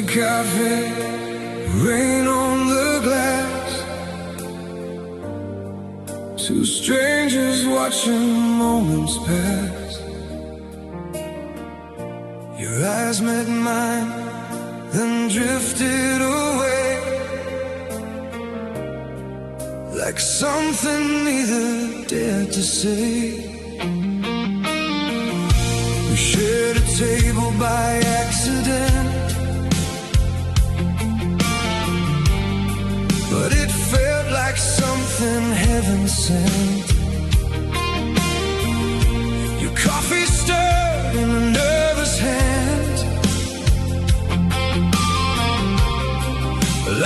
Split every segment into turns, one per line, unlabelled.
cafe, rain on the glass. Two strangers watching moments pass. Your eyes met mine, then drifted away, like something neither dared to say. We shared a table by accident, but it felt like something heaven sent. Your coffee stirred in a nervous hand,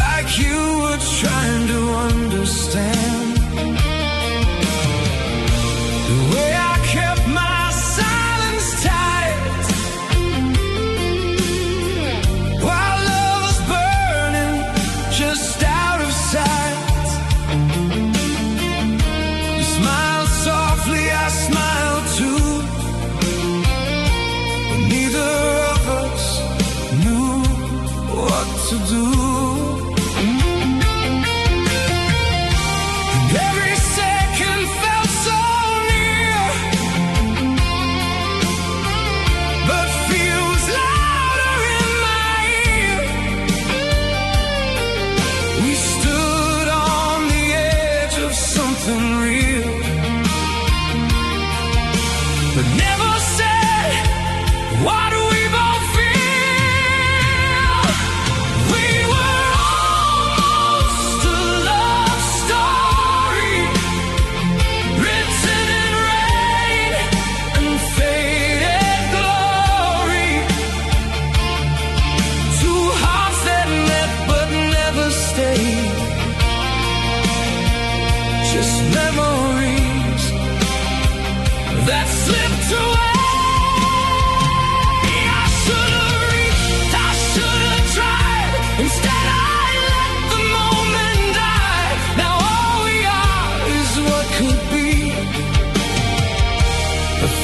like you were trying to understand the way I kept my silence tight, while love was burning just out of sight. You smiled softly, I smiled too, but neither of us knew what to do.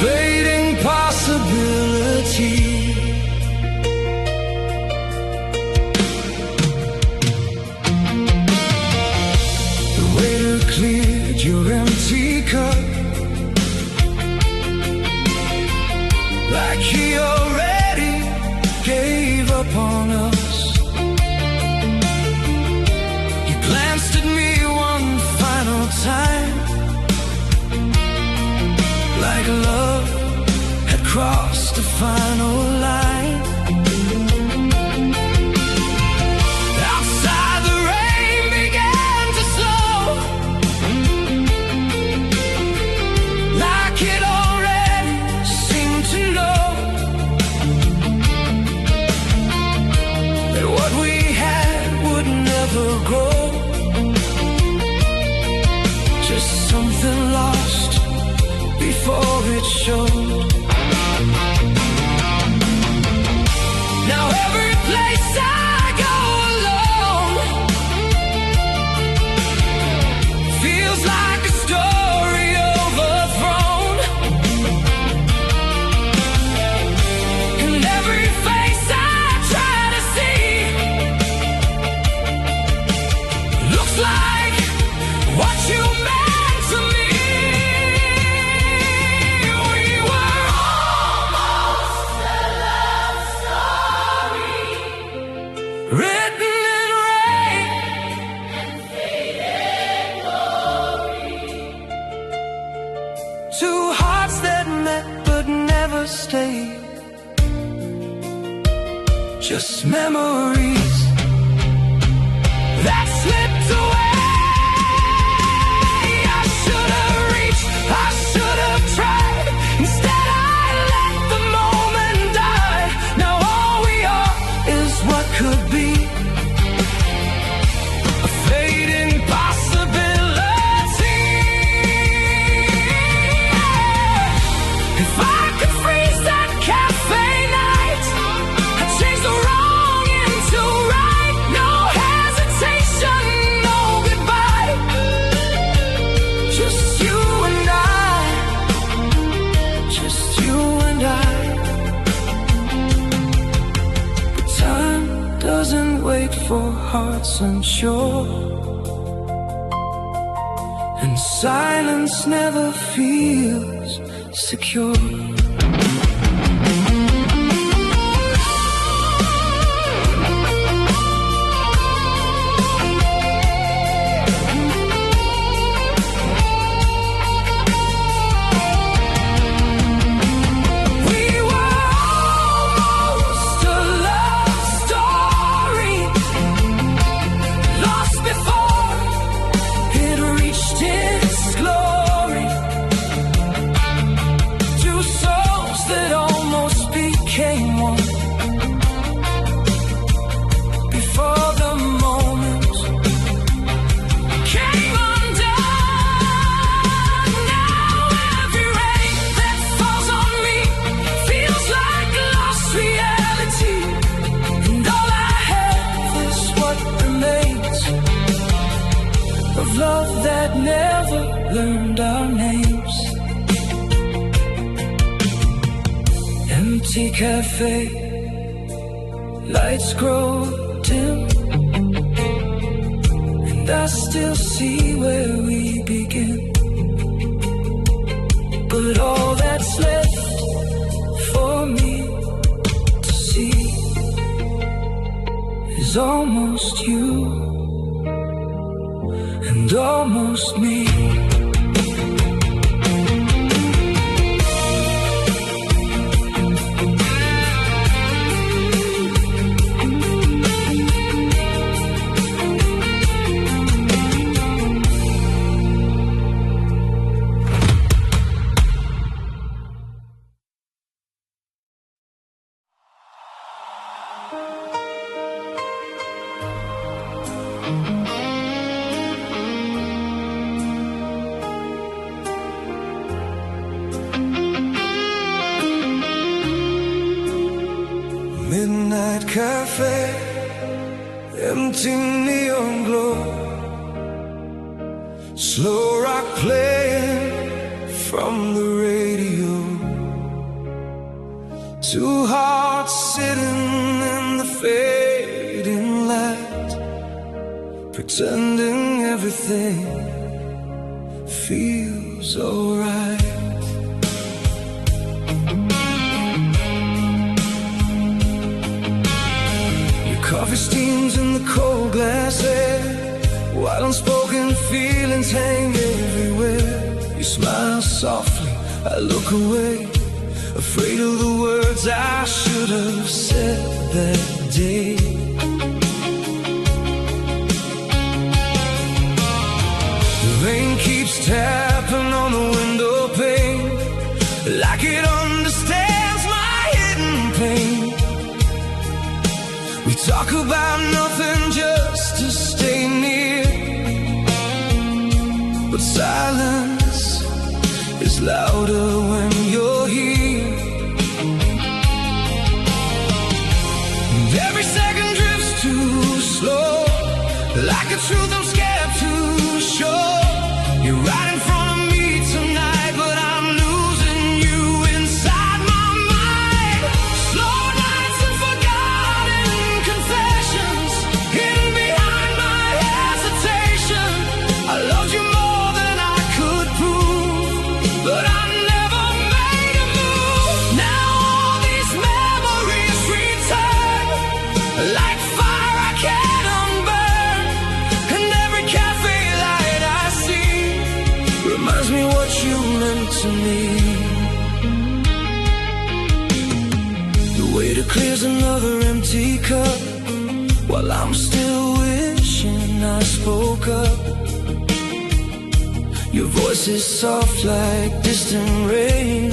Fading possibility. The waiter cleared your empty cup, like he already gave up on us. You glanced at me one final time, like love had crossed the final line. Outside the rain began to slow, like it already seemed to know that what we had would never grow, just something lost before it showed. Now every place I go alone feels like a story overthrown, and every face I try to see looks like what you meant to me. Written in rain and faded glory. Two hearts that met but never stayed, just memories that slipped away. I should have reached, I should have tried. Instead I let the moment die. Now all we are is what could be. A fading possibility. If I could freeze that cafe night, I'd change the wrong into right. No hesitation, no for hearts unsure, and silence never feels secure. Love that never learned our names. Empty cafe, lights grow dim, and I still see where we begin. But all that's left for me to see is almost you and almost me. Midnight cafe, empty neon glow, slow rock playing from the radio. Two hearts sitting in the fading light, pretending everything feels alright. Coffee steams in the cold glass air, while unspoken feelings hang everywhere. You smile softly, I look away, afraid of the words I should have said that day. The rain keeps tapping on the window pane, like it understands my hidden pain. We talk about nothing just to stay near, but silence is louder when you're here. And every second drifts too slow, like a truth I'm scared to show. You're right in front of me tonight, but I'm losing you inside my mind. Slow nights and forgotten confessions, hidden behind my hesitation. I loved you more than I could prove, but I never made a move. Now all these memories return, like fire I can't unburn. And every cafe light I see reminds me what you meant to me. The waiter clears another empty cup, while I'm still wishing I spoke up. Your voice is soft like distant rain,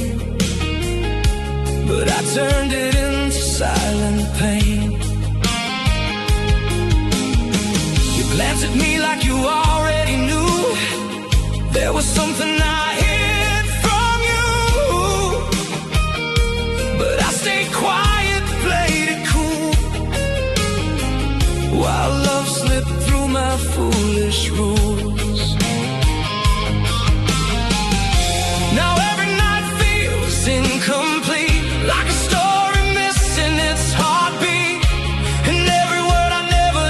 but I turned it into silent pain. You glanced at me like you already knew there was something I hid from you, but I stayed quiet, played it cool, while love slipped through my foolish rules. Now every night feels incomplete, like a story missing its heartbeat, and every word I never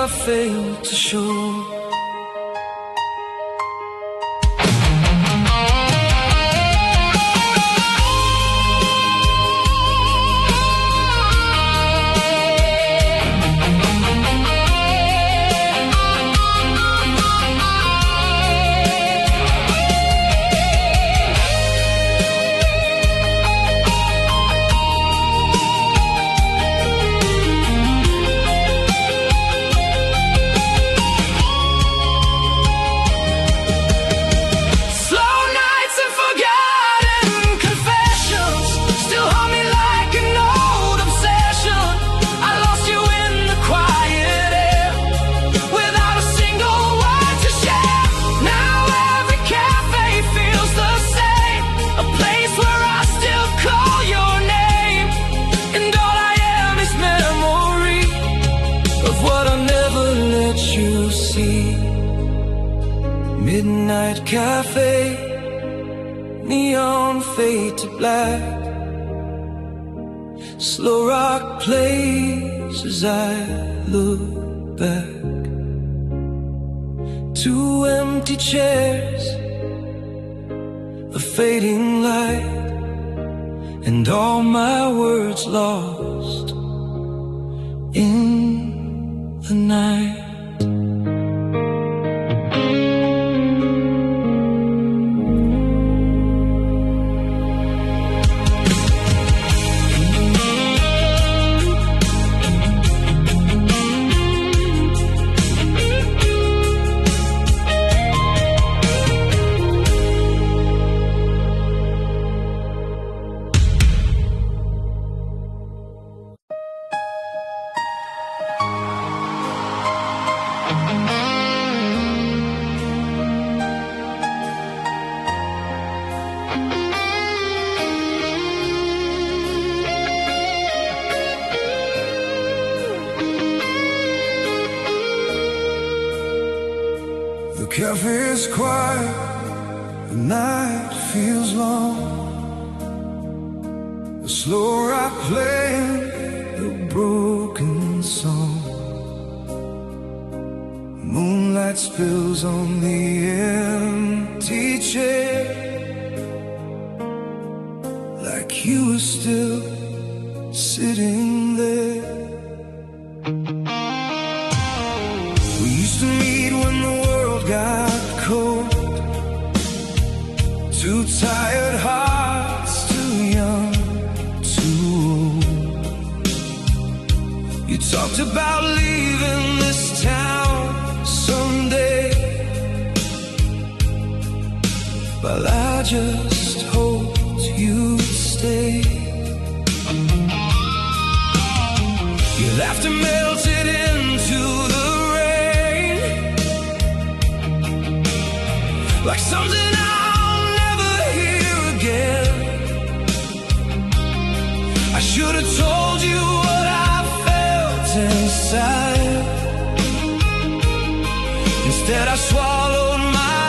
failed to show. Midnight cafe, neon fade to black. Slow rock plays as I look back. Two empty chairs, a fading light, and all my words lost in the night.
The cafe is quiet, the night feels long. The slow rock playing a broken song. Moonlight spills on the empty chair, like you were still sitting there. We used to meet when the world got cold. Two tired hearts, too young, too old. You talked about leaving this town someday, but I just hoped you'd stay. Your laughter melted into the rain, like something I'll never hear again. I should have told you what I felt inside. Instead I swallowed my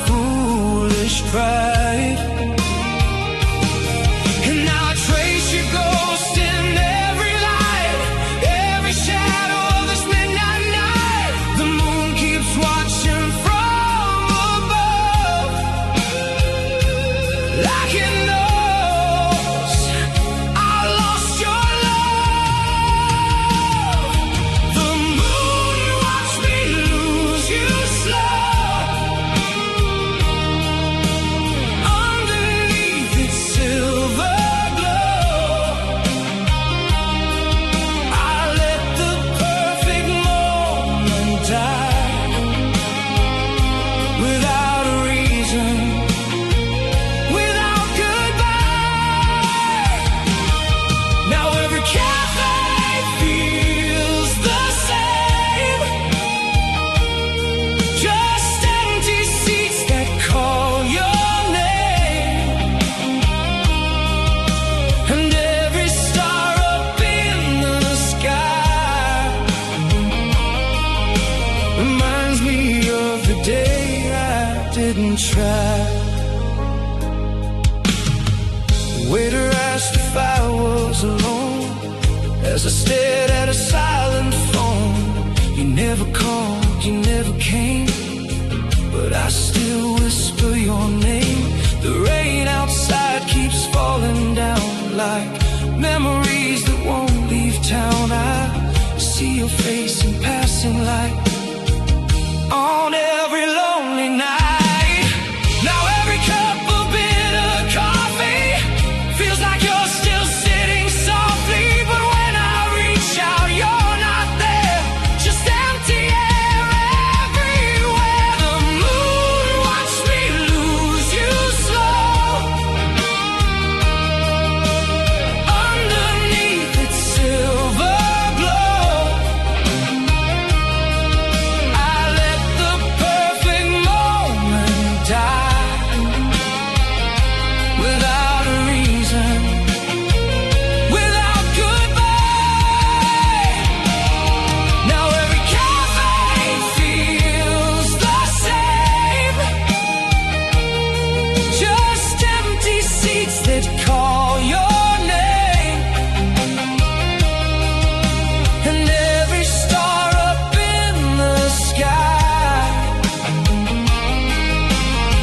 foolish pride. And now I trace your ghost in every light, every shadow of this midnight night. The moon keeps watching from above, like it knows I lost your love. The moon watched me lose you slow. Underneath its silver glow, I let the perfect moment die, without a reason, without goodbye. Now every cafe feels the same, just empty seats that call your name. And every star up in the sky reminds me of the day I didn't try. The waiter asked if I was alone, as I stared at a silent phone. You
never called, you never came, but I still whisper your name. The rain outside keeps falling down like memories that won't leave town. I see your face in passing light on every lonely night. Now every cup of bitter coffee feels like you're still sitting softly, but when I reach out, you're not there. Just empty air everywhere. The moon watched me lose you slow. Underneath its silver glow, I let the perfect moment die without a reason, without goodbye. Now every cafe feels the same, just empty seats that call your name. And every star up in the sky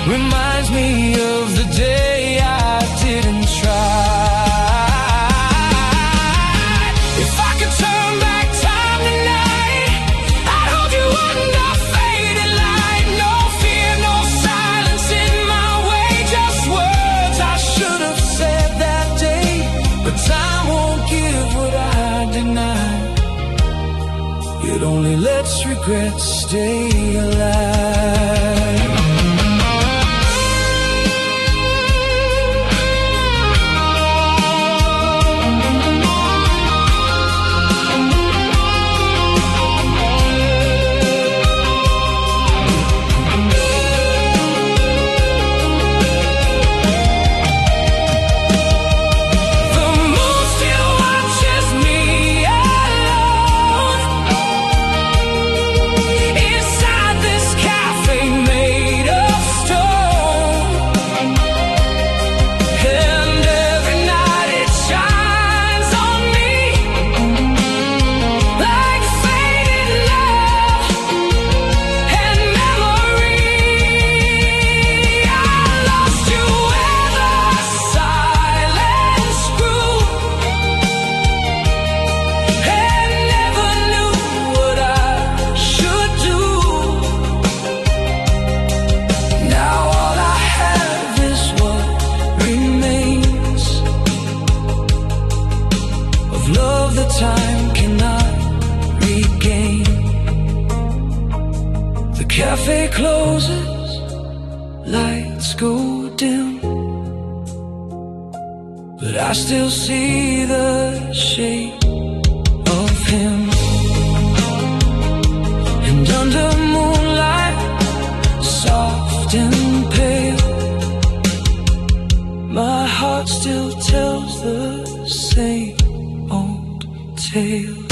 reminds me of the day I didn't try. If I could turn back time tonight, I'd hold you under faded light. No fear, no silence in my way, just words I should have said that day. But time won't give what I denied. It only lets regret stay alive. The moon still watches me alone inside this cafe made of stone. And every night it shines on me like faded love and memory. I lost you where the silence grew, and never knew what I should do. Now all I have is what remains of love that time cannot regain. The cafe closes, lights go dim, but I still see the shape of him. And under moonlight, soft and pale, my heart still tells the same old tale.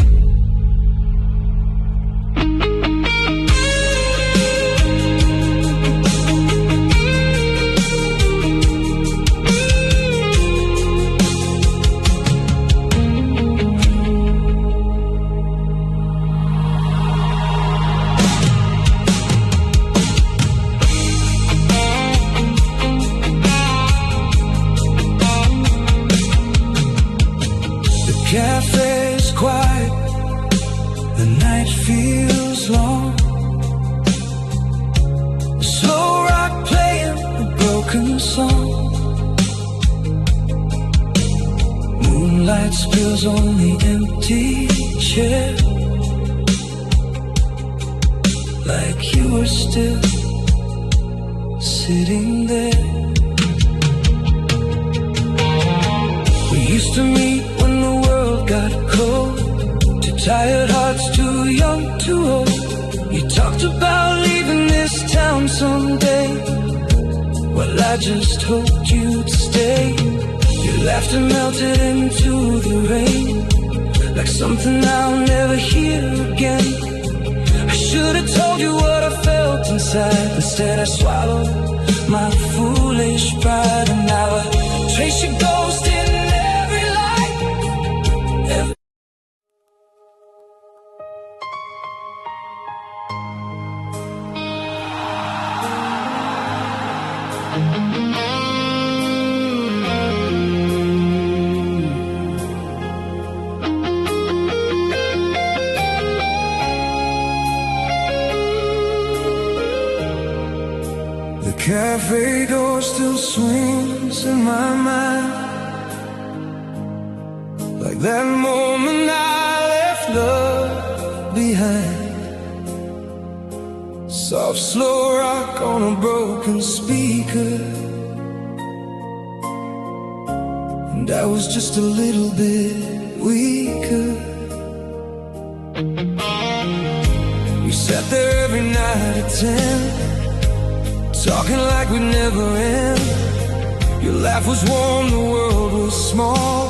The cafe's quiet, the night feels long. The slow rock playing a broken song. Moonlight spills on the empty chair, like you were still sitting there. We used to meet when the world got cold, two tired hearts, too young, too old. You talked about leaving this town someday. Well, I just hoped you'd stay. Your laughter melted into the rain, like something I'll never hear again. I should have told you what I felt inside. Instead I swallowed my foolish pride, and now I trace your ghost in every light. cafe door still swings in my mind, like that moment I left love behind. Soft, slow rock on a broken speaker, and I was just a little bit weaker. We sat there every night at 10, talking like we'd never end. Your laugh was warm, the world was small.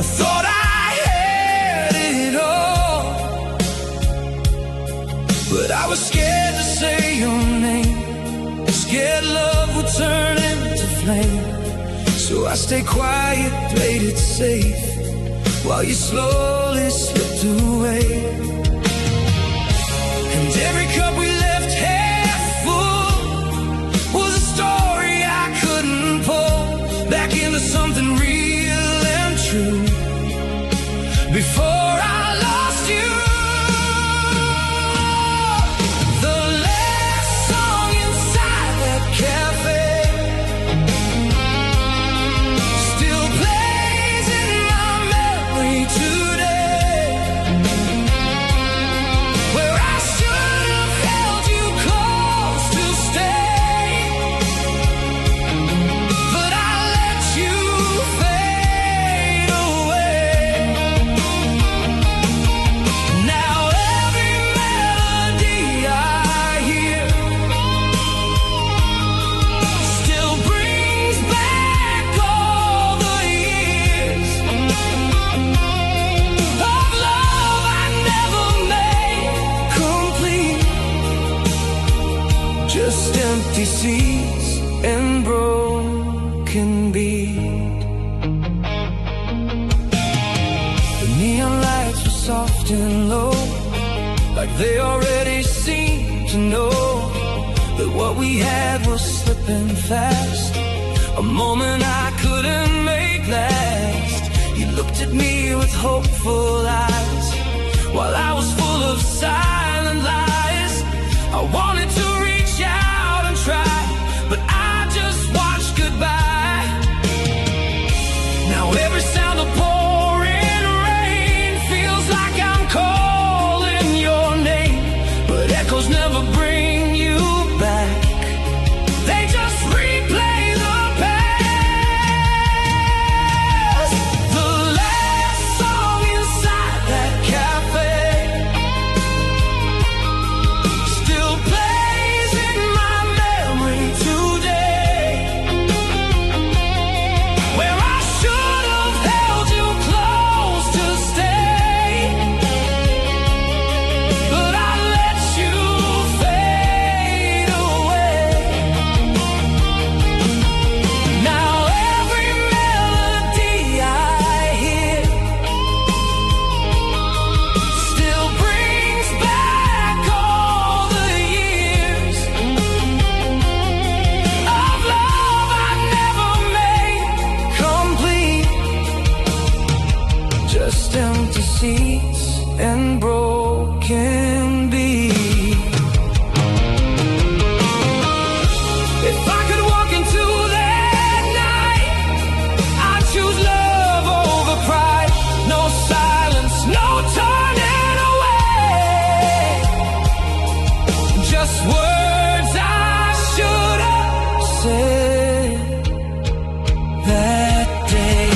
I thought I had it all, but I was scared to say your name, scared love would turn into flame. So I stayed quiet, played it safe, while you slowly slipped away. And every cup we left half full was a story I couldn't pull back into something real and true. Before I lost you, the last song inside that cafe still plays in my memory today, where I should have held you close to stay, but I let you fade away. Now every melody I hear still brings back all the years of love I never made complete. Just empty seats and broken beat. The neon lights were soft and low, like they already seemed to know that what we had was slipping fast, a moment I couldn't make last. You looked at me with hopeful eyes, while I was full of silent lies. I wanted to reach out and try, but I just watched goodbye. Now every sound of pouring rain feels like I'm calling your name, but echoes never bring you back. They just replay the past. The last song inside that cafe still plays in my memory today, where I should have held you close to stay, but I let you fade away. Now every melody I hear still brings back all the years of love I never made complete. Just empty seats and broken beats. If I could walk into that night, I'd choose love over pride. No silence, no turning away. Just words I should have said that day.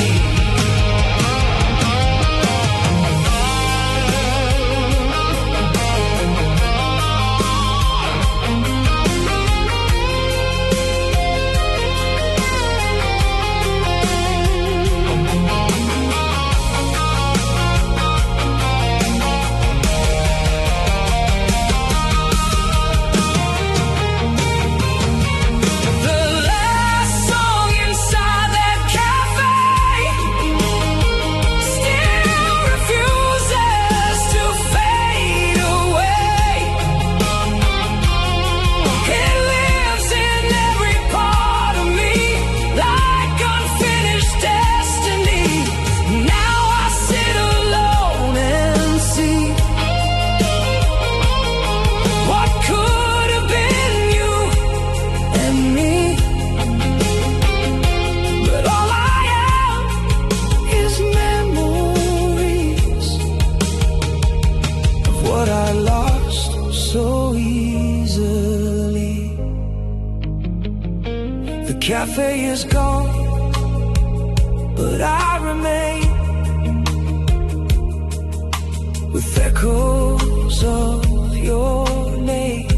cafe is gone, but I remain with echoes of your name.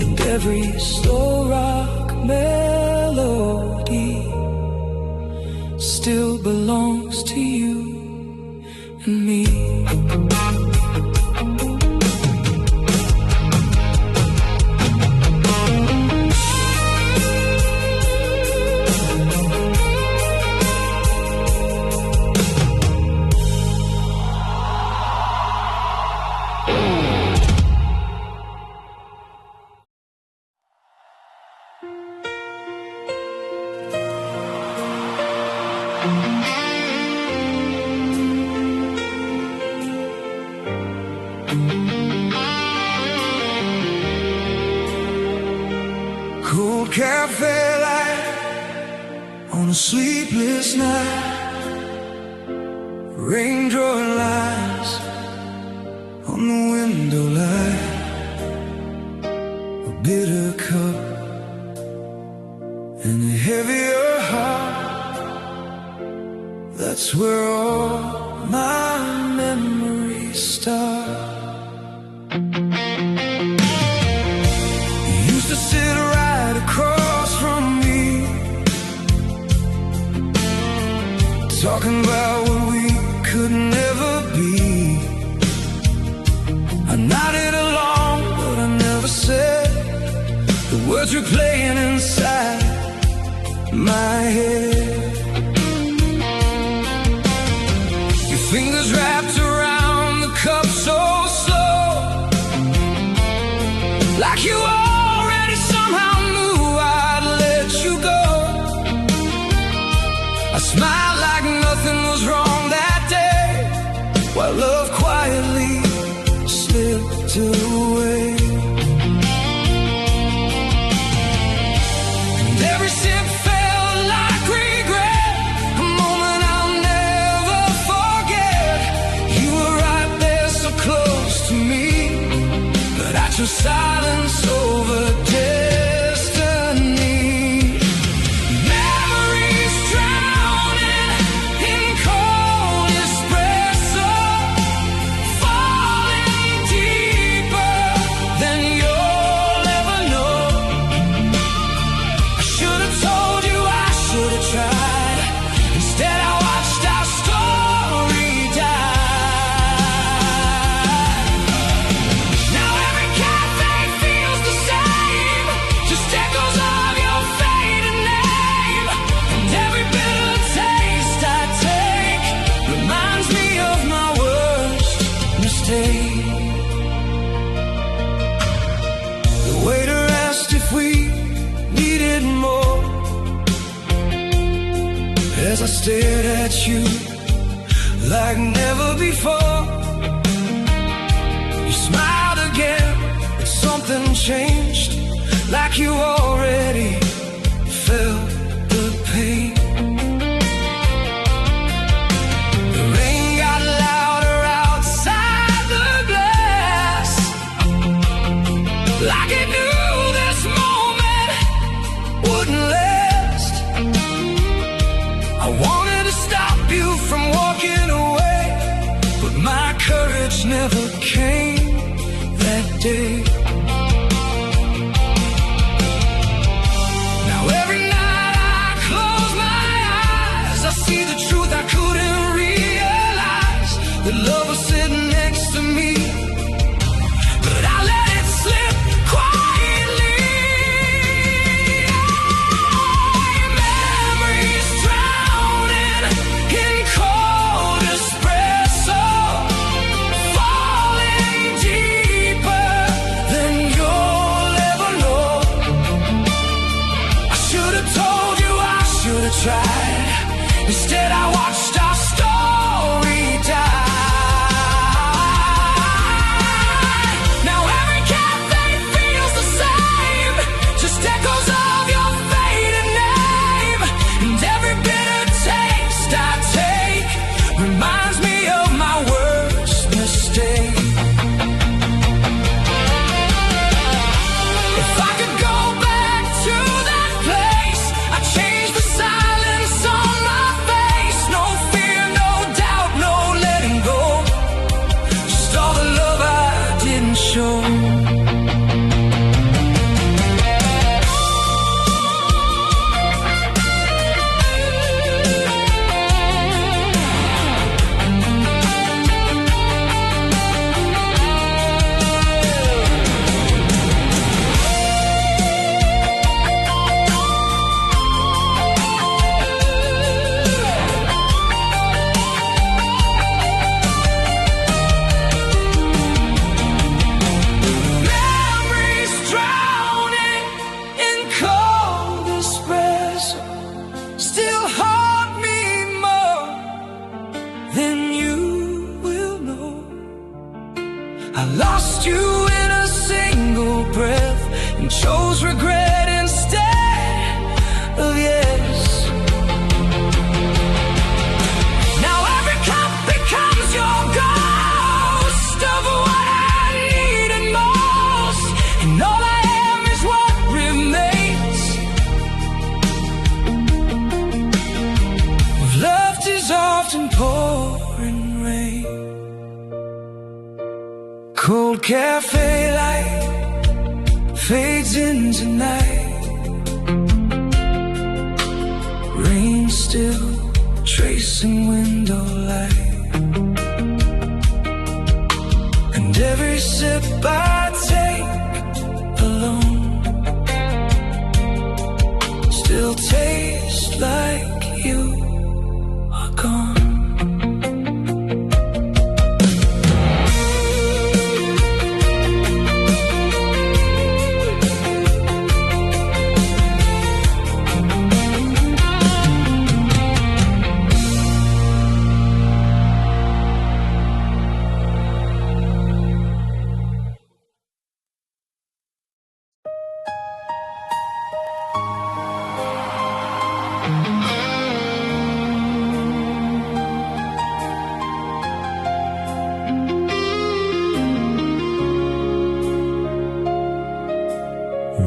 And every slow rock melody still belongs to you and me.
Cold cafe light on a sleepless night, rain drawing lines on the window light, a bitter cup and a heavier heart. That's where all my memories start. You used to sit right across from me, talking about what we could never be. I nodded along, but I never said the words were playing inside my head. Your fingers wrapped around the cup so slow, like you already somehow knew I'd let you go. I smiled like nothing was wrong that day, while love quietly slipped away. And every sip felt like regret, a moment I'll never forget. You were right there so close to me, but I chose silence over destiny. Memories drowning in cold espresso, falling deeper than you'll ever know. I should have told you, I should have tried. Instead I watched our story die. Now every cafe feels the same, just echoes of your faded name. And every bitter taste I take reminds me of my worst mistake. The waiter asked if we needed more, as I stared at you like never before. You smiled again, but something changed, like you already felt the pain. The rain got louder outside the glass, like it knew this moment wouldn't last. I wanted to stop you from walking away, but my courage never came that day. Now every night I close my eyes, I see the truth I couldn't realize, that love was sitting next to me, but I let it slip quietly. Memories drowning in cold espresso, falling deeper than you'll ever know. I should have told you, I should have tried. Instead I watched our story die. Now every cafe feels the same, just echoes of your faded name. And every bitter taste I take reminds me of my worst mistake. If I could go back to
I lost you in a single breath and chose regret instead of yes. Now every cup becomes your ghost of what I needed most, and all I am is what remains. Love dissolved in pouring rain. Cold cafe light fades into night. Rain still tracing window light. And every sip I take alone still tastes like you are gone.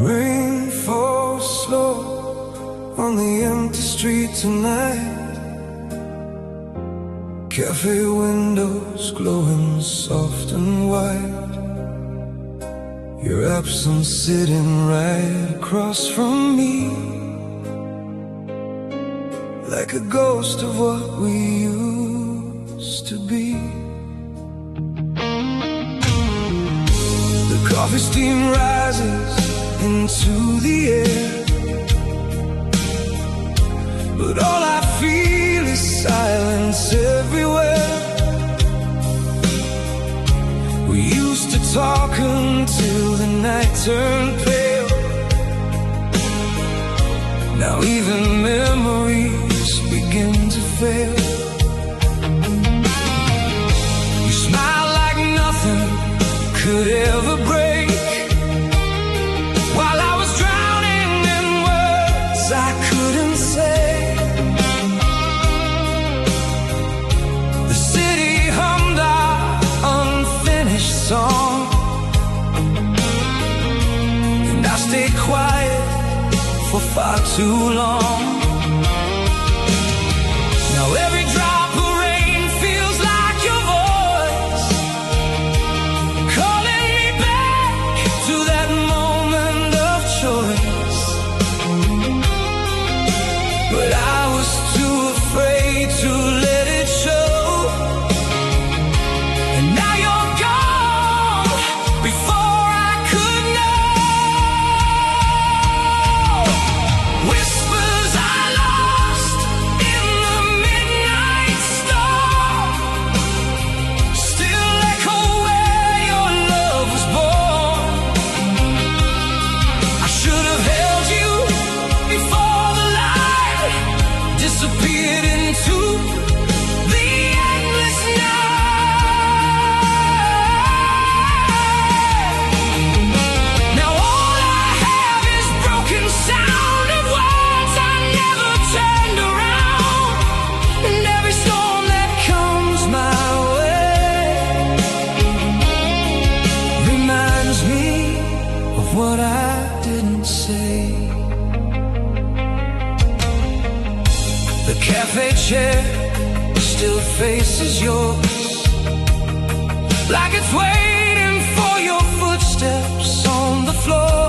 Rain falls slow on the empty street tonight. Cafe windows glowing soft and white. Your absence sitting right across from me, like a ghost of what we used to be. The coffee steam rises into the air, but all I feel is silence everywhere. We used to talk until the night turned pale. Now even memories begin to fail. You smile like nothing could ever break, while I was drowning in words I couldn't say. The city hummed our unfinished song, and I stayed quiet for far too long. Now every drop of rain feels like your voice, calling me back to that moment of choice. But I was too afraid to let it show, and now you're gone before I could know. Whispers I lost in the midnight storm still echo where your love was born. I should have held you before the light disappeared into the endless night. Now all I have is broken sound of words I never turned around, and every storm that comes my way reminds me of what I didn't say. The cafe chair still faces yours, like it's waiting for your footsteps on the floor.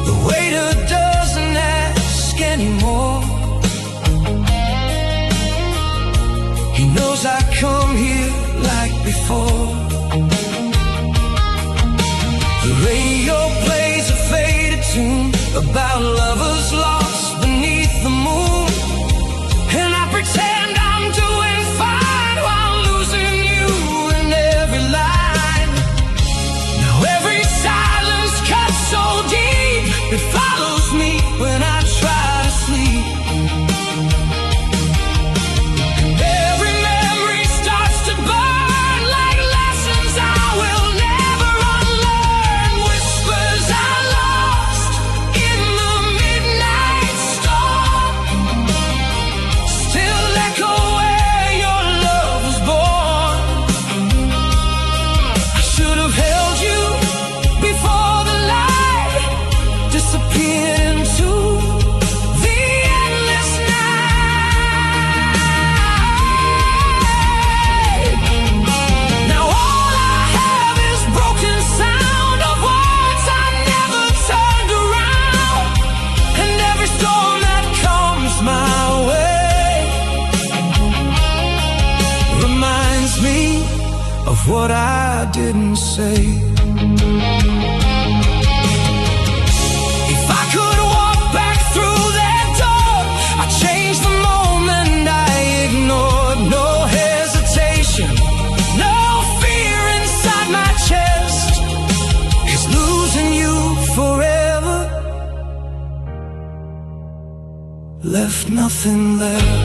The waiter doesn't ask anymore. He knows I come here like before. The radio plays a faded tune about lovers lost beneath the moon, and I pretend I'm doing fine while losing you in every line. Now every silence cuts so deep it follows me when I try to sleep. Every memory starts to burn. what I didn't say. If I could walk back through that door, I'd change the moment I ignored. No hesitation, no fear inside my chest, 'cause losing you forever left nothing left.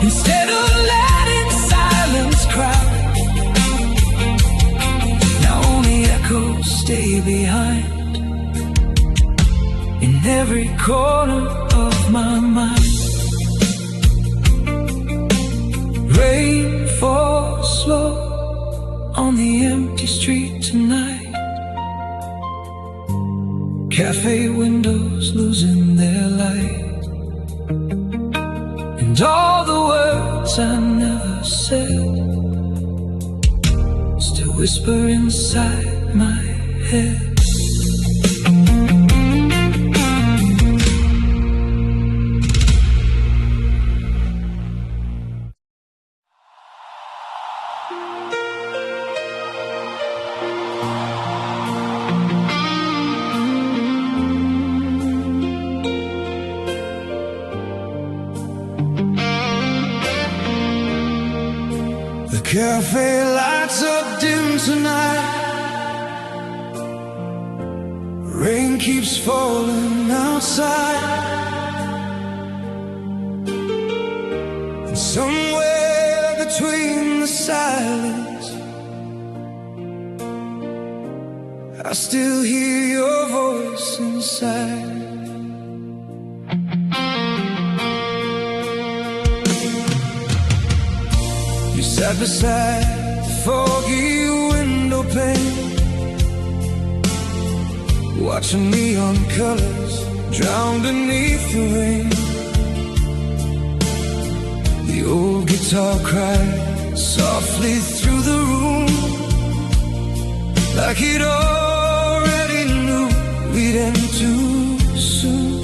Instead of letting silence cry, now only echoes stay behind in every corner of my mind. Rain falls slow on the empty street tonight. Cafe windows losing their light, and all the words I never said still whisper inside my head. The cafe lights up dim tonight. Rain keeps falling outside, and somewhere between the silence I still hear your voice inside. You sat beside the foggy window pane, watching neon colors drown beneath the rain. The old guitar cried softly through the room, like it already knew we'd end too soon.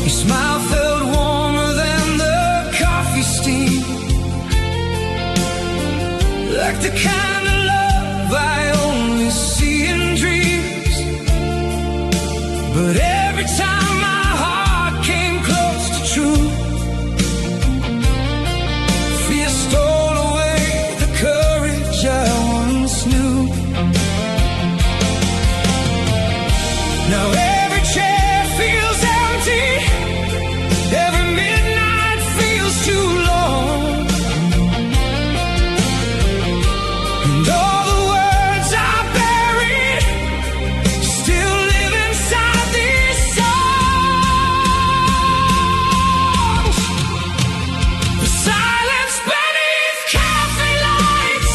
Your smile felt warmer than the coffee steam, like the kind of love I only see in dreams. But every time my heart came close to truth, fear stole away the courage I once knew. Now every chair feels empty, every midnight feels too long, and all the words I buried still live inside these songs. The silence beneath cafe lights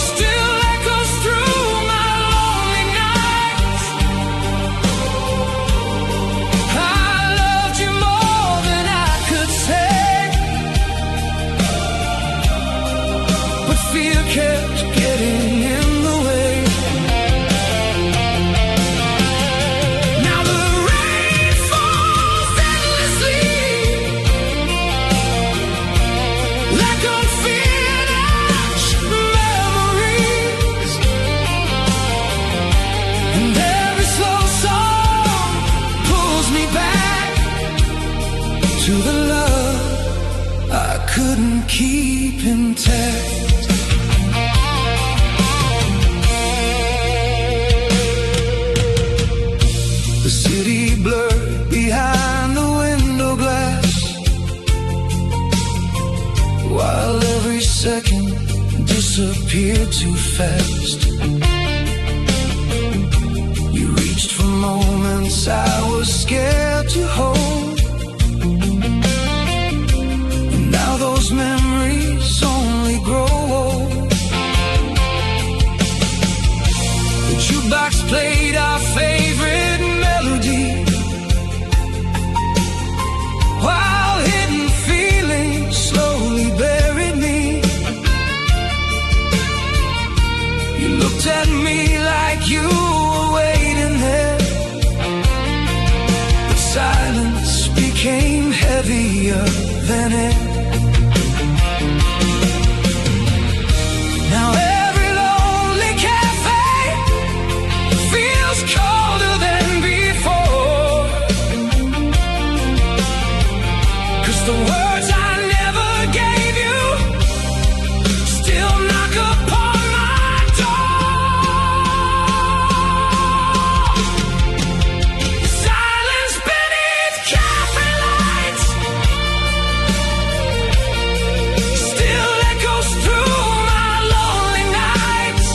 still echoes through my lonely nights. I loved you more than I could say, but fear kept getting in the way. Now the rain falls endlessly, like unfinished memories, and every slow song pulls me back to the love I couldn't keep intact. The city blurs second disappeared too fast. You reached for moments I was scared to hold, and now those memories only grow old. The jukebox played our favorite melody, while hidden feelings slowly buried me. You looked at me like you were waiting there, but silence became heavier than air. Now every lonely cafe feels colder than before, 'cause the words I never gave you still knock upon my door. Silence beneath cafe lights still echoes through my lonely nights.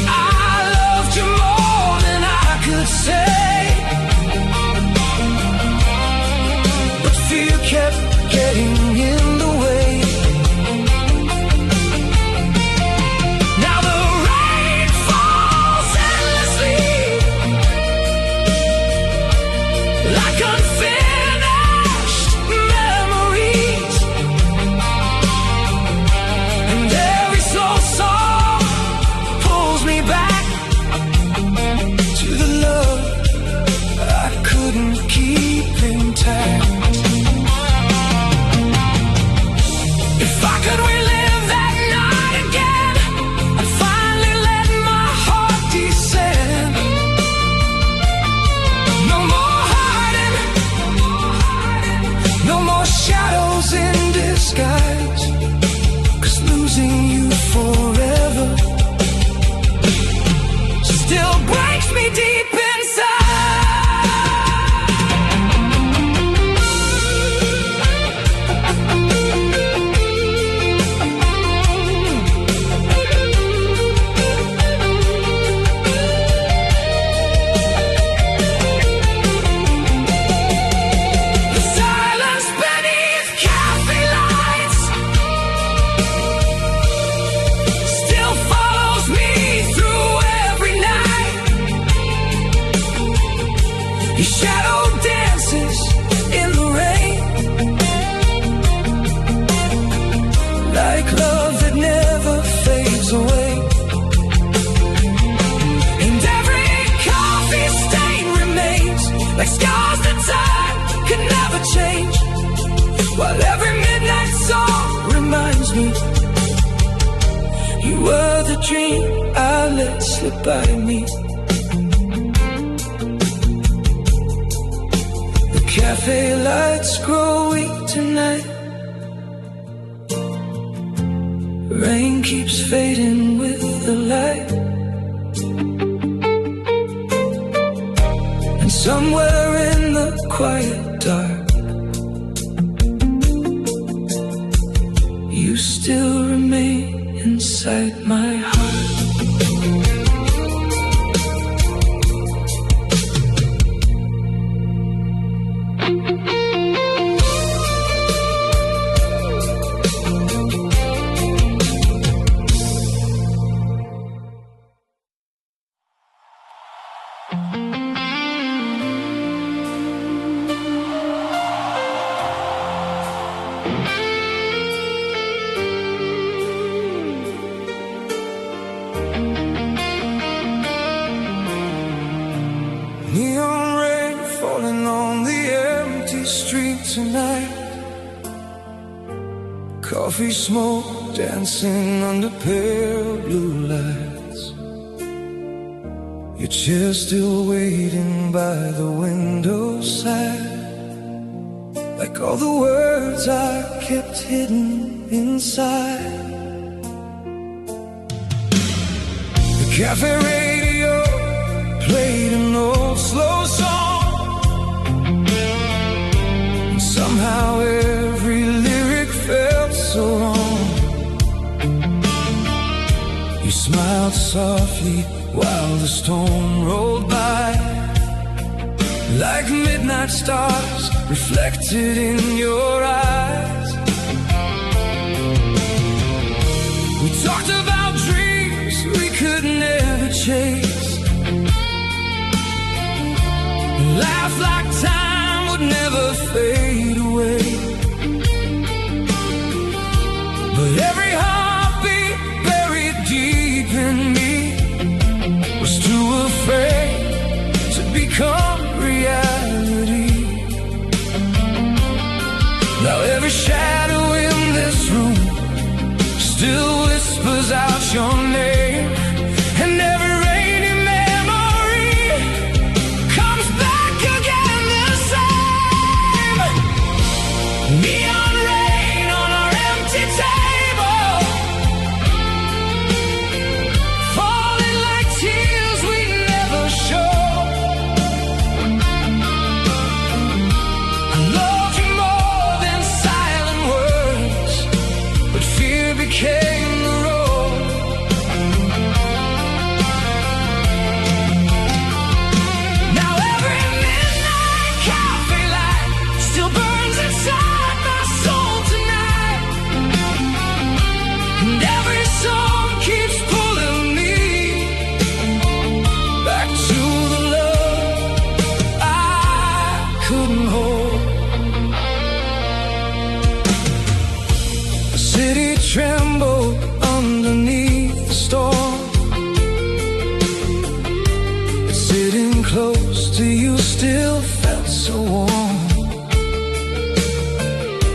I loved you more than I could say, but fear kept getting in the way. Now the rain falls endlessly, like unfinished memories, and every slow song pulls me back to the love I couldn't keep intact. If I could relive that night again, I'd finally let my heart descend. No more hiding, no more shadows in disguise, 'cause losing you forever still breaks me deep inside. The silence beneath cafe lights still follows me through every night. Your shadow dances in the rain, like love that never fades away. And every coffee stain remains like scars that time could never change, while every midnight song reminds me you were the dream I let slip by me. The cafe lights grow weak tonight, rain keeps fading with the light, and somewhere in the quiet dark, you still remain inside my heart. Neon rain falling on the empty street tonight, coffee smoke dancing under pale blue lights. Your chair still waiting by the window side, like all the words I kept hidden inside. The cafe radio played an old slow song, and somehow every lyric smiled softly while the storm rolled by, like midnight stars reflected in your eyes. We talked about dreams we could never chase, laugh like time would never fade away. But every heartbeat buried deep in me was too afraid to become reality. Now every shadow in this room still whispers out your name, and every rainy memory comes back again the same. Neon rain on our empty table, falling like tears we never show. I loved you more than silent words, but fear became the road. Now every midnight cafe light still burns inside my soul tonight, and every song keeps pulling me back to the love I couldn't hold. The city trembled underneath the storm. Sitting close to you still felt so warm.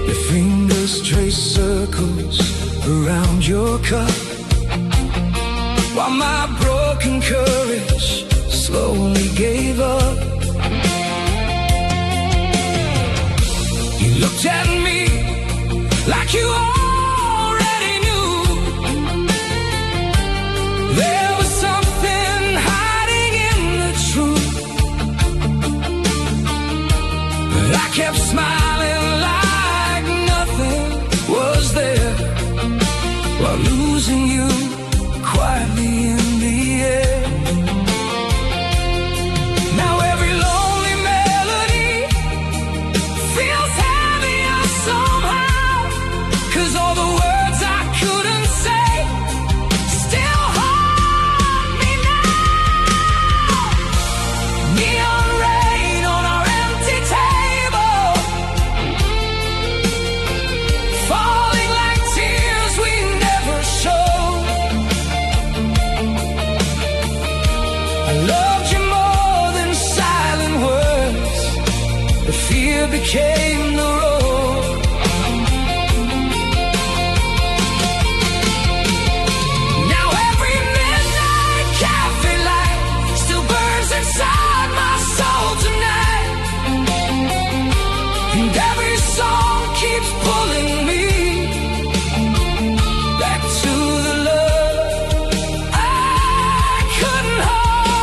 Your fingers trace circles around your cup, while my broken courage slowly gave up. You looked at me like you already knew there was something hiding in the truth. But I kept smiling like nothing was there, while losing you quietly in the air. Now every lonely melody feels heavier somehow, 'cause all the words I couldn't say still haunt me now. Neon rain on our empty table, falling like tears we never showed. I loved you more than silent words, the fear became the road. Now every midnight cafe light still burns inside my soul tonight, and every song keeps pulling me back to the love I couldn't hold.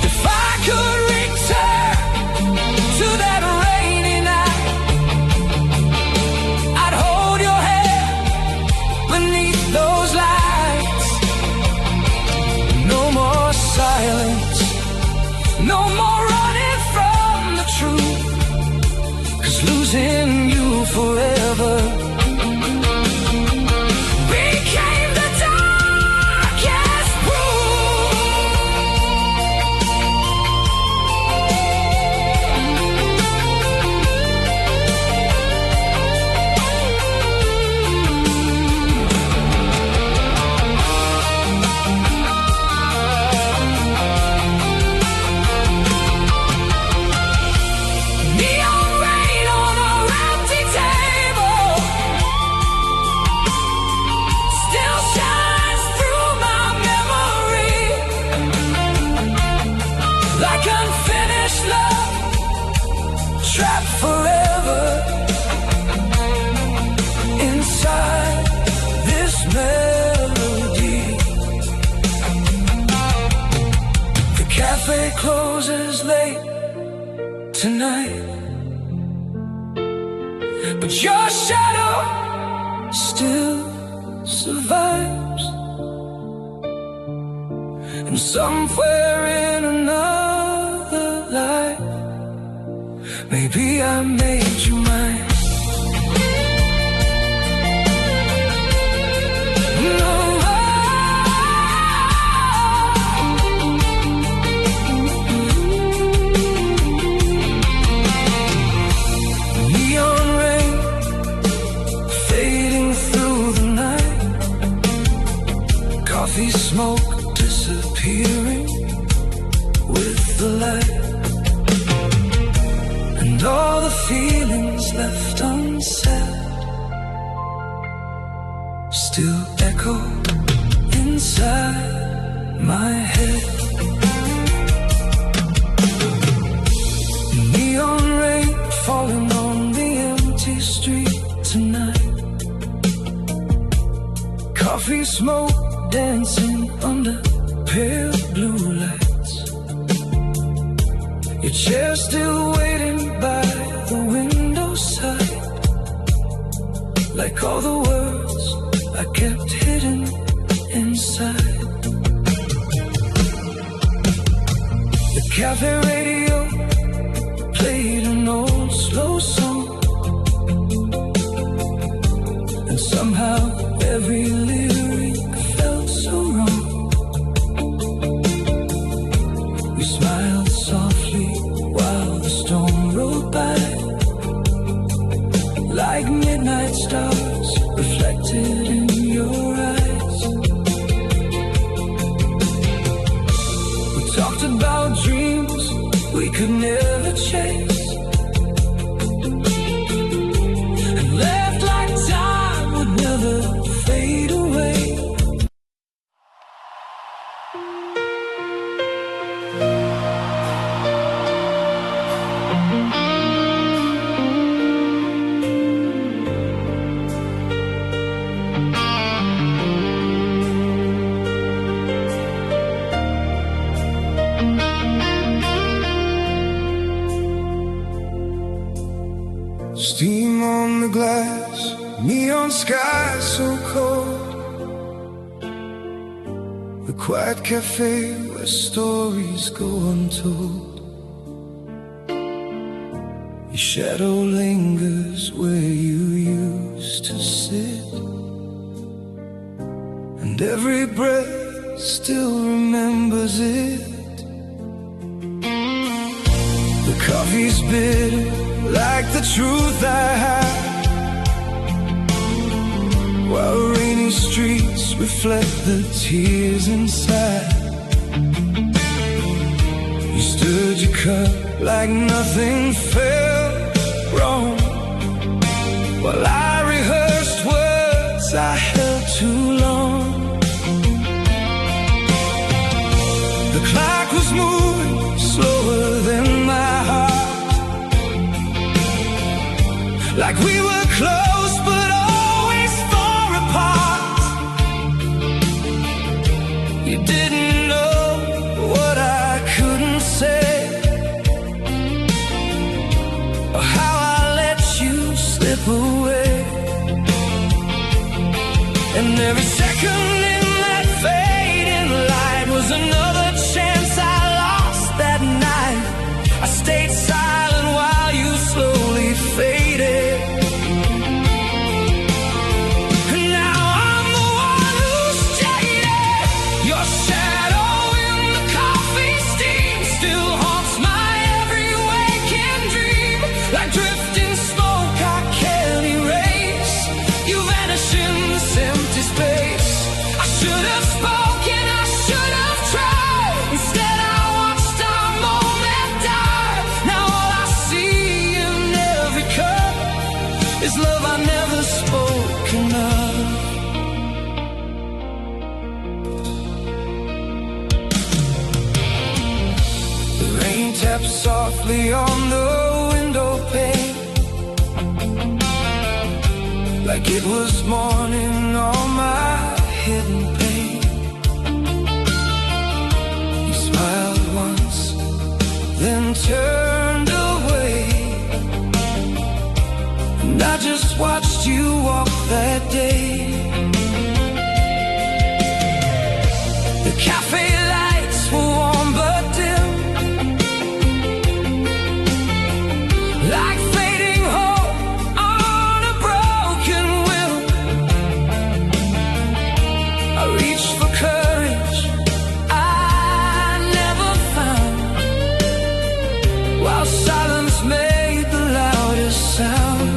If I could return to that rainy night, I'd hold your hand beneath those lights. No more silence, no more running from the truth, 'cause losing you forever became the darkest neon rain on our empty table still shines through my memory, like unfinished love trapped forever inside this melody. The cafe closes late tonight, but your shadow still survives. And somewhere in another life, maybe I made you mine. Coffee smoke disappearing with the light, and all the feelings left unsaid still echo inside my head. Neon rain falling on the empty street tonight. Coffee smoke dancing under pale blue lights. Your chair still waiting by the window side, like all the words I kept hidden inside. The cafe radio played an old slow song, and somehow every lyric felt so wrong. We smiled softly while the storm rolled by, like midnight stars reflected in your eyes. We talked about dreams we could never chase, and left like time would never fade away. Steam on the glass, neon sky so cold. The quiet cafe where stories go untold. Your shadow lingers where you used to sit, and every breath still remembers it. The coffee's bitter like the truth I hide, while rainy streets reflect the tears inside. You stirred your cup like nothing felt wrong, while I rehearsed words I held too long. The clock was moving slower than my heart, like we were close but always far apart. You didn't know what I couldn't say, or how I let you slip away. And every second in that fading light was another chance I lost that night. I stayed silent while you slowly faded. Love I never spoken of. The rain taps softly on the window pane, like it was morning on my hidden pain. You smiled once, then turned away, and I just watched you walk that day.
Cafe lights were warm but dim, like fading hope on a broken will. I reached for courage I never found, while silence made the loudest sound.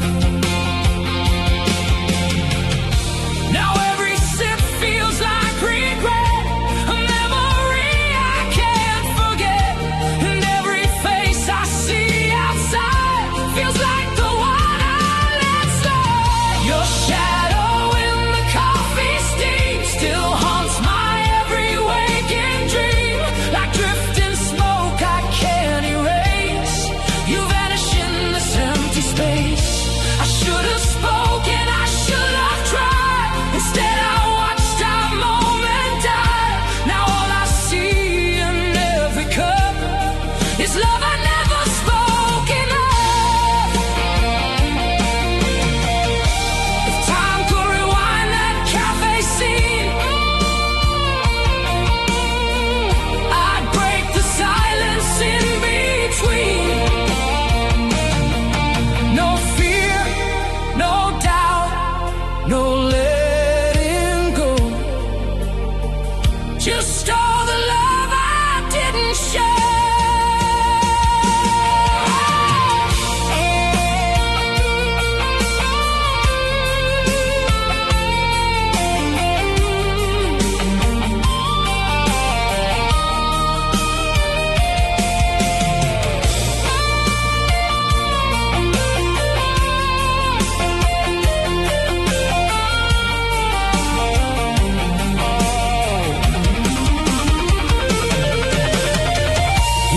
Now every sip feels like regret, a memory I can't forget, and every face I see outside feels like the one I let slide. Your shadow in the coffee steam still haunts my every waking dream, like drifting smoke I can't erase. You vanish in this empty space. I should have spoken, I should have tried. Instead I watched our moment die. Now all I see in every cup is love I never spoken of. If time could rewind that cafe scene, I'd break the silence in between. No fear, no doubt, no letting go, just all the love I didn't share.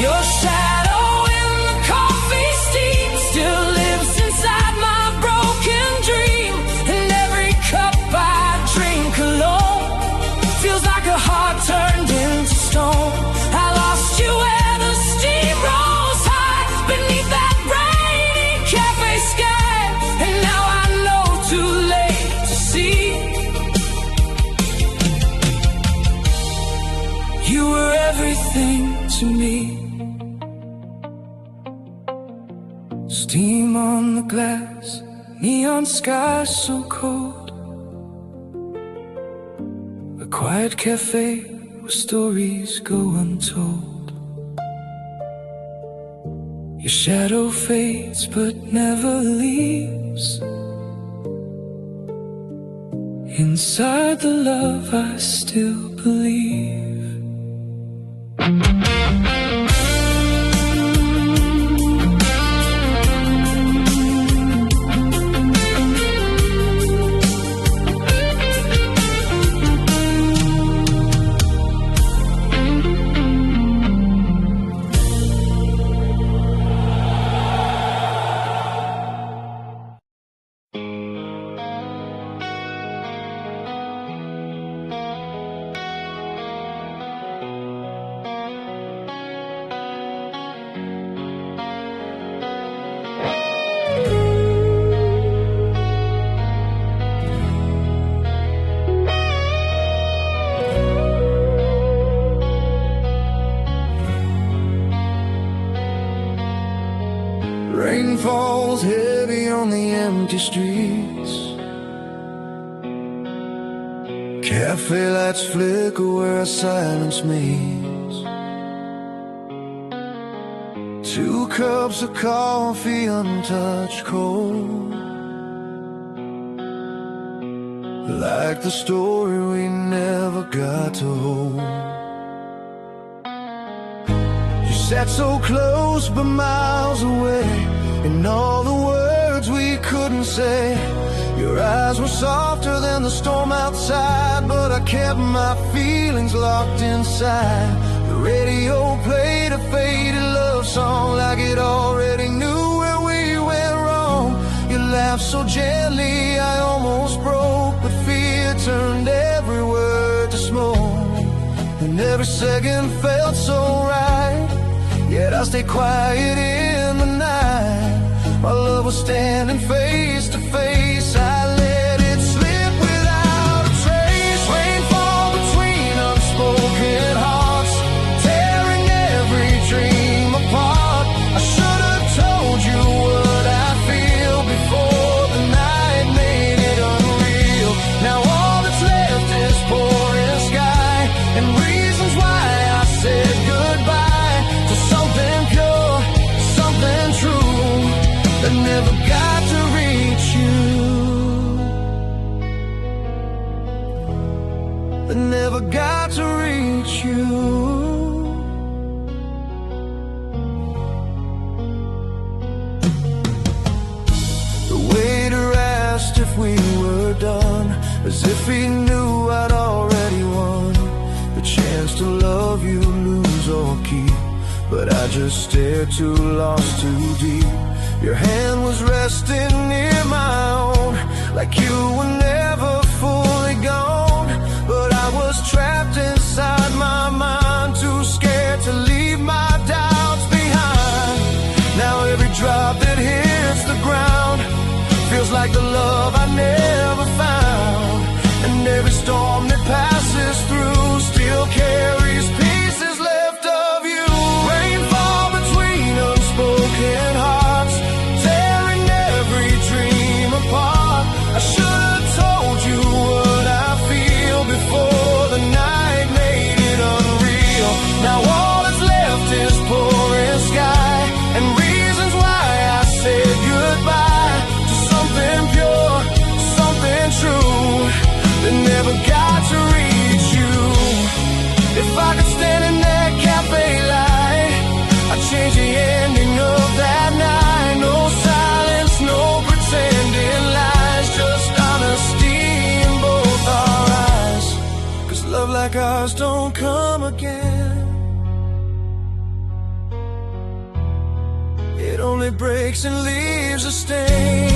Your shadow in the coffee steam still lives inside my broken dream, and every cup I drink alone feels like a heart turned into stone. I lost you where the steam rose high beneath that rainy cafe sky, and now I know too late to see you were everything to me. Steam on the glass, neon sky so cold, a quiet cafe where stories go untold. Your shadow fades but never leaves. Inside the love I still believe.
Rain falls heavy on the empty streets. Cafe lights flicker where silence meets. Two cups of coffee untouched cold, like the story we never got to hold. You sat so close but miles away, and all the words we couldn't say. Your eyes were softer than the storm outside, but I kept my feelings locked inside. The radio played a faded love song like it already knew where we went wrong. You laughed so gently I almost broke, but fear turned every word to smoke. And every second felt so right, yet I stayed quiet in the night. My love was standing face to face. I let it slip without a trace. Rainfall between unspoken got to reach you. The waiter asked if we were done, as if he knew I'd already won the chance to love you, lose or keep. But I just stared, too lost, too deep. Your hand was resting near my own, like you were never fully gone. But I was trapped inside my mind, too scared to leave my doubts behind. Now every drop that hits the ground feels like the love I never found. And every storm that passes through still carries pieces left of you. Rainfall between unspoken hearts, tearing every dream apart. I should have told you what I feel before the night made it unreal. Now all that's left is pouring sky and reasons why I said goodbye to something pure, something true that never got to reach you. If I could stand in that cafe light, I'd change the ending of that night. No silence, no pretending lies, just honesty in both our eyes. 'Cause love like ours don't come again. It only breaks and leaves a stain.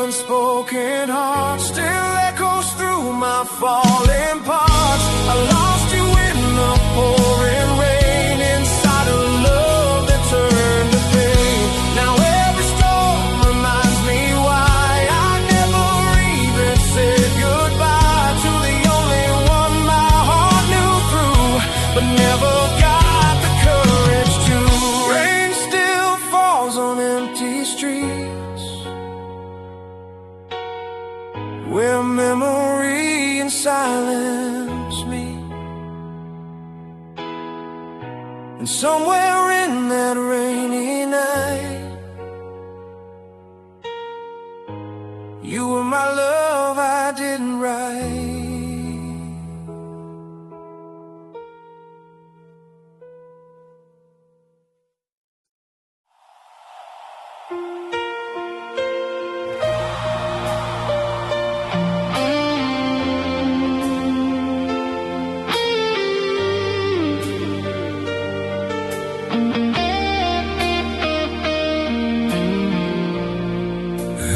Unspoken heart still echoes through my falling parts. I lost you in the pouring rain, inside a love that turned to pain. Now every storm reminds me why I never even said goodbye to the only one my heart knew through, but never got the courage to. Rain still falls on empty streets, where memory and silence meet. And somewhere in that rainy night, you were my love I didn't write.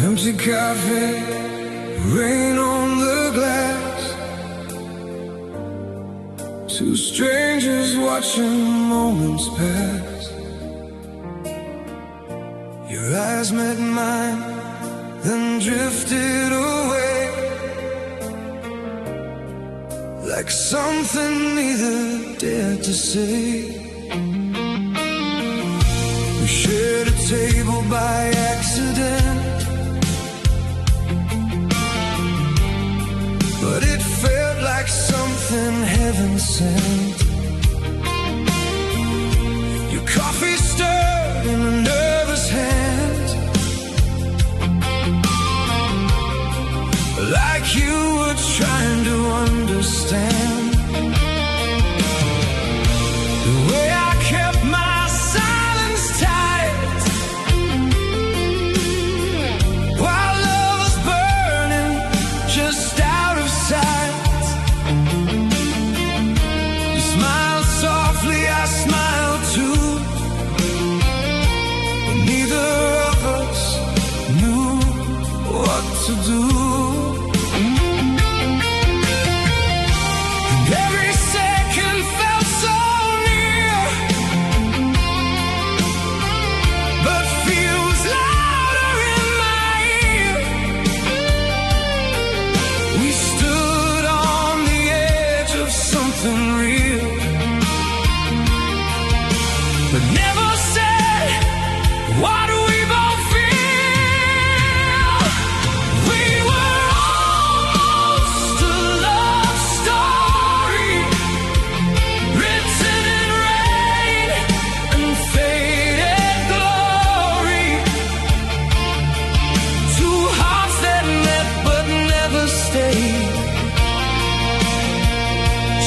Empty cafe, rain on the glass, two strangers watching moments pass. Your eyes met mine, then drifted away, like something neither dared to say. We shared a table by accident, but it felt like something heaven sent. Your coffee stirred in a nervous hand, like you were trying to understand the way I kept my silence tight, while love was burning just out of sight. You smiled softly, I smiled too,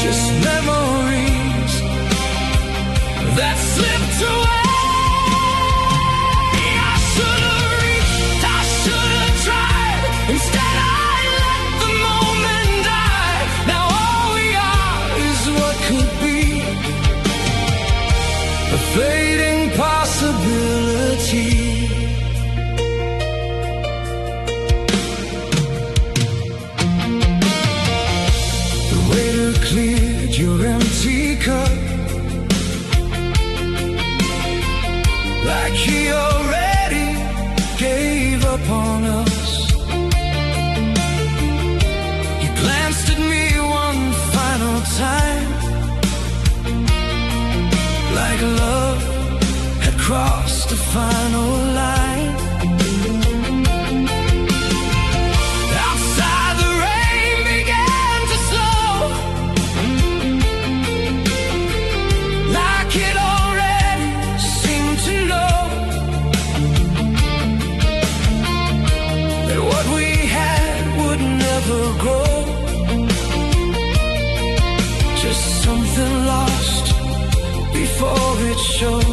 just memories that slipped away. I should have reached, I should have tried. Instead I let the moment die. Now all we are is what could be, a fading possibility. The waiter cleared your empty cup, like he already gave up on us. He glanced at me one final time, like love had crossed the final line. Outside the rain began to slow, like it already seemed to know that what we had would never grow, just something lost before it showed.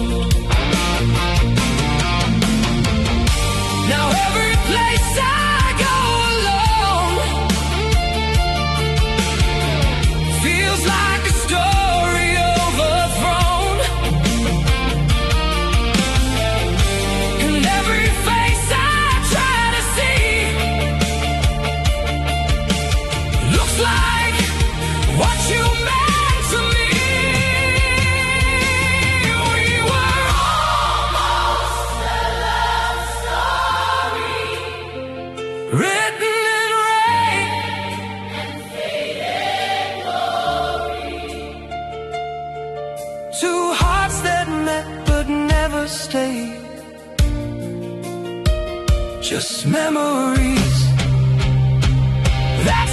Now every place I go alone feels like a story overthrown, and every face I try to see looks like what you meant to me. Written in rain and faded glory. Two hearts that met but never stayed, just memories that